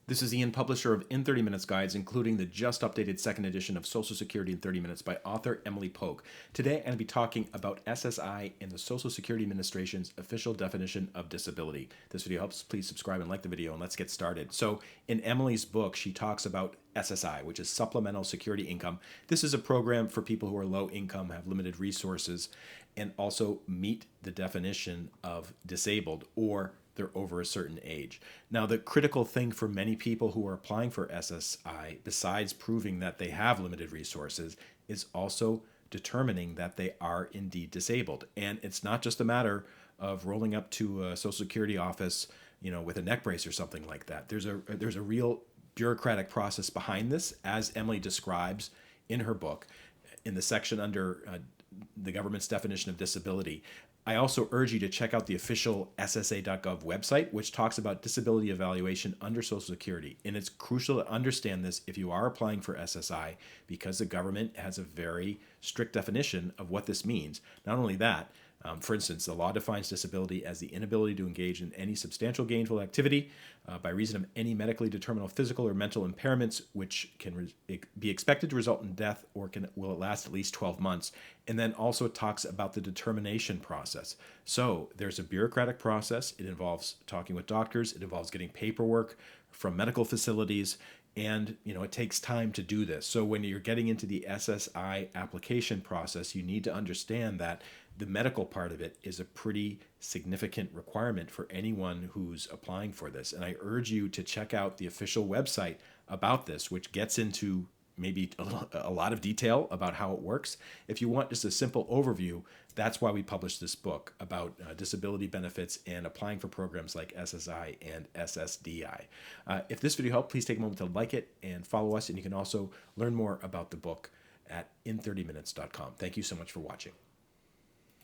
This is Ian, publisher of In 30 Minutes Guides, including the just updated second edition of Social Security in 30 Minutes by author Emily Polk. Today, I'm going to be talking about SSI and the Social Security Administration's official definition of disability. This video helps. Please subscribe and like the video, and let's get started. So, in Emily's book, she talks about SSI, which is Supplemental Security Income. This is a program for people who are low income, have limited resources, and also meet the definition of disabled or they're over a certain age. Now, the critical thing for many people who are applying for SSI, besides proving that they have limited resources, is also determining that they are indeed disabled. And it's not just a matter of rolling up to a Social Security office, with a neck brace or something like that. There's a real bureaucratic process behind this, as Emily describes in her book, in the section under the government's definition of disability. I also urge you to check out the official SSA.gov website, which talks about disability evaluation under Social Security. And it's crucial to understand this if you are applying for SSI, because the government has a very strict definition of what this means. Not only that, for instance, the law defines disability as the inability to engage in any substantial gainful activity by reason of any medically determinable physical or mental impairments, which can be expected to result in death or will it last at least 12 months. And then also talks about the determination process. So there's a bureaucratic process. It involves talking with doctors. It involves getting paperwork from medical facilities. And, it takes time to do this. So when you're getting into the SSI application process, you need to understand that the medical part of it is a pretty significant requirement for anyone who's applying for this. And I urge you to check out the official website about this, which gets into maybe a lot of detail about how it works. If you want just a simple overview, that's why we published this book about disability benefits and applying for programs like SSI and SSDI. If this video helped, please take a moment to like it and follow us. And you can also learn more about the book at in30minutes.com. Thank you so much for watching.